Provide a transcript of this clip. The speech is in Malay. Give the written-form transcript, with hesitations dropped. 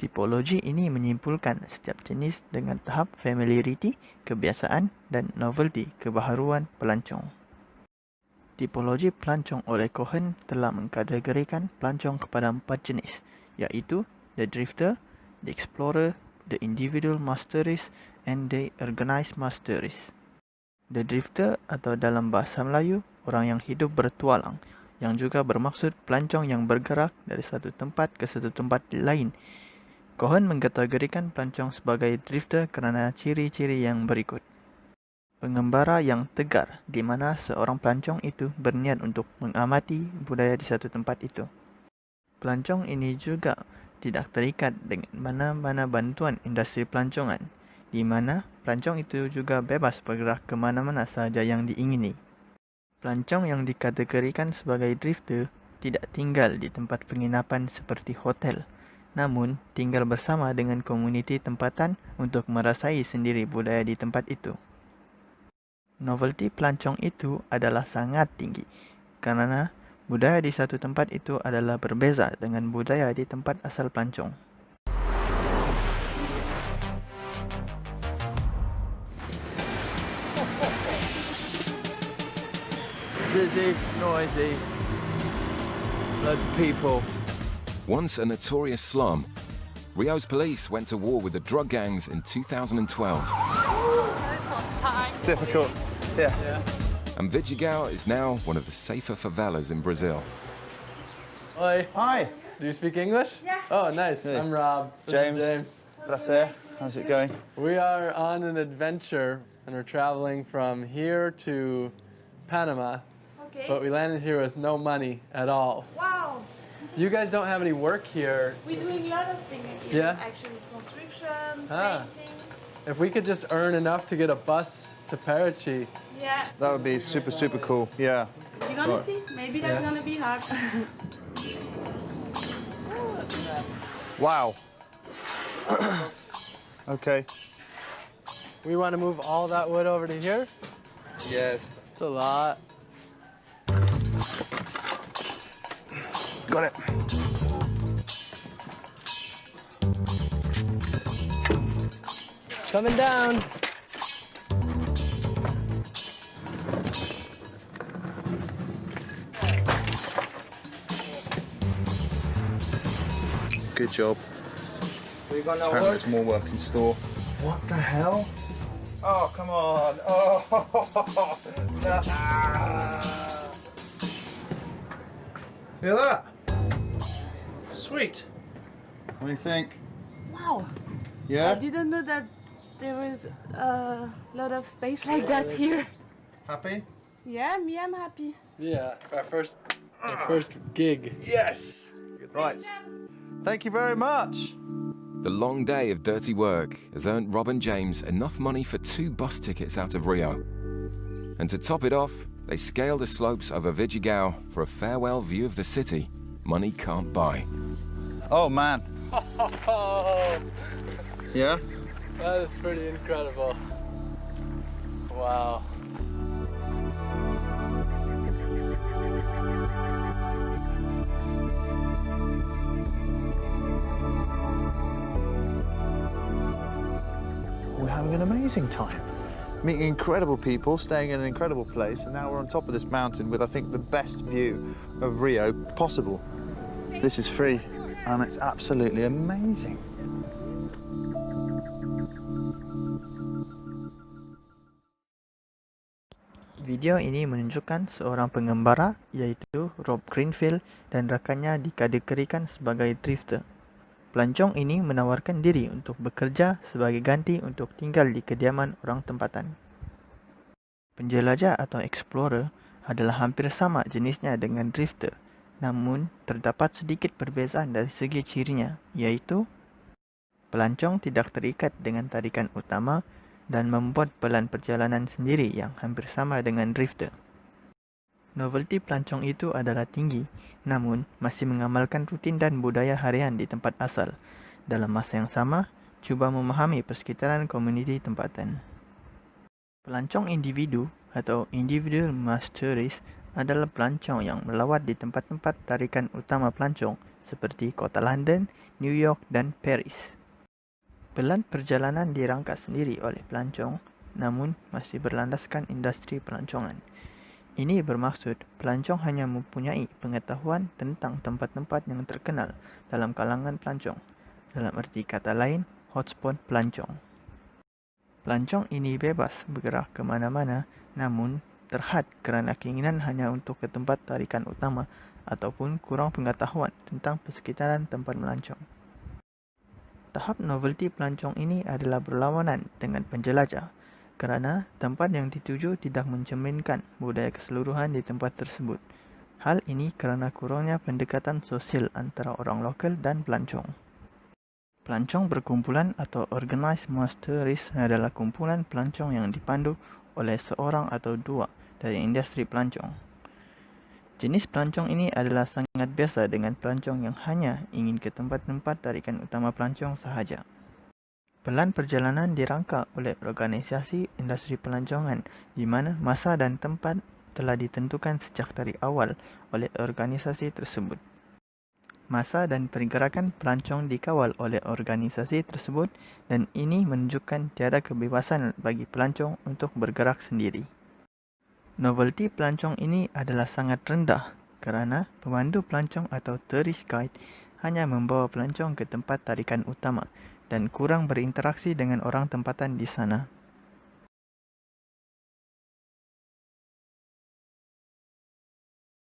Tipologi ini menyimpulkan setiap jenis dengan tahap familiarity, kebiasaan, dan novelty, kebaharuan pelancong. Tipologi pelancong oleh Cohen telah mengkategorikan pelancong kepada 4 jenis, iaitu the drifter, the explorer, the individual masteries, and the organized masteries. The drifter atau dalam bahasa Melayu, orang yang hidup bertualang, yang juga bermaksud pelancong yang bergerak dari satu tempat ke satu tempat lain. Cohen mengkategorikan pelancong sebagai drifter kerana ciri-ciri yang berikut. Pengembara yang tegar, di mana seorang pelancong itu berniat untuk mengamati budaya di satu tempat itu. Pelancong ini juga tidak terikat dengan mana-mana bantuan industri pelancongan, di mana pelancong itu juga bebas bergerak ke mana-mana sahaja yang diingini. Pelancong yang dikategorikan sebagai drifter tidak tinggal di tempat penginapan seperti hotel, namun tinggal bersama dengan komuniti tempatan untuk merasai sendiri budaya di tempat itu. Novelty pelancong itu adalah sangat tinggi, kerana budaya di satu tempat itu adalah berbeza dengan budaya di tempat asal pelancong. Busy, noisy, loads of people. Once a notorious slum, Rio's police went to war with the drug gangs in 2012. Difficult, yeah. And Vidigal is now one of the safer favelas in Brazil. Oi. Hi, Do you speak English? Yeah. Oh, nice. Hey. I'm Rob. This is James. James. Prazer. How's it going? We are on an adventure and we're traveling from here to Panama, Okay. but we landed here with no money at all. Wow. You guys don't have any work here. We're doing a lot of things here. Yeah? Actually, construction, Ah. painting. If we could just earn enough to get a bus to Parachi. Yeah. That would be super, super cool. Yeah. You're gonna see. Maybe that's Yeah. gonna be hard. Wow. Okay. We want to move all that wood over to here. Yes. It's a lot. Got it. Coming down. Good job. We got no Apparently work. there's more work in store. What the hell? Oh, come on. Oh. Hear that? Sweet. What do you think? Wow. Yeah? I didn't know that there was a lot of space like that here. Happy? Yeah, me, I'm happy. Yeah, our first gig. Yes. Right. Thank you very much. The long day of dirty work has earned Rob and James enough money for 2 bus tickets out of Rio. And to top it off, they scale the slopes over Vidigal for a farewell view of the city money can't buy. Oh, man. Oh, Yeah? that is pretty incredible. Wow. We're having an amazing time. Meeting incredible people, staying in an incredible place, and now we're on top of this mountain with, I think, the best view of Rio possible. This is free, and it's absolutely amazing. Video ini menunjukkan seorang pengembara iaitu Rob Greenfield dan rakannya dikategorikan sebagai drifter. Pelancong ini menawarkan diri untuk bekerja sebagai ganti untuk tinggal di kediaman orang tempatan. Penjelajah atau explorer adalah hampir sama jenisnya dengan drifter, namun terdapat sedikit perbezaan dari segi cirinya, iaitu pelancong tidak terikat dengan tarikan utama dan membuat pelan perjalanan sendiri yang hampir sama dengan drifter. Novelty pelancong itu adalah tinggi, namun masih mengamalkan rutin dan budaya harian di tempat asal. Dalam masa yang sama, cuba memahami persekitaran komuniti tempatan. Pelancong individu atau individual masteries adalah pelancong yang melawat di tempat-tempat tarikan utama pelancong seperti kota London, New York dan Paris. Pelan perjalanan dirangka sendiri oleh pelancong, namun masih berlandaskan industri pelancongan. Ini bermaksud pelancong hanya mempunyai pengetahuan tentang tempat-tempat yang terkenal dalam kalangan pelancong. Dalam arti kata lain, hotspot pelancong. Pelancong ini bebas bergerak ke mana-mana, namun terhad kerana keinginan hanya untuk ke tempat tarikan utama ataupun kurang pengetahuan tentang persekitaran tempat melancong. Tahap novelty pelancong ini adalah berlawanan dengan penjelajah kerana tempat yang dituju tidak mencerminkan budaya keseluruhan di tempat tersebut. Hal ini kerana kurangnya pendekatan sosial antara orang lokal dan pelancong. Pelancong berkumpulan atau organized mass tourists adalah kumpulan pelancong yang dipandu oleh seorang atau dua dari industri pelancong. Jenis pelancong ini adalah sangat biasa dengan pelancong yang hanya ingin ke tempat-tempat tarikan utama pelancong sahaja. Pelan perjalanan dirangka oleh organisasi industri pelancongan di mana masa dan tempat telah ditentukan sejak dari awal oleh organisasi tersebut. Masa dan pergerakan pelancong dikawal oleh organisasi tersebut dan ini menunjukkan tiada kebebasan bagi pelancong untuk bergerak sendiri. Novelty pelancong ini adalah sangat rendah kerana pemandu pelancong atau tourist guide hanya membawa pelancong ke tempat tarikan utama dan kurang berinteraksi dengan orang tempatan di sana.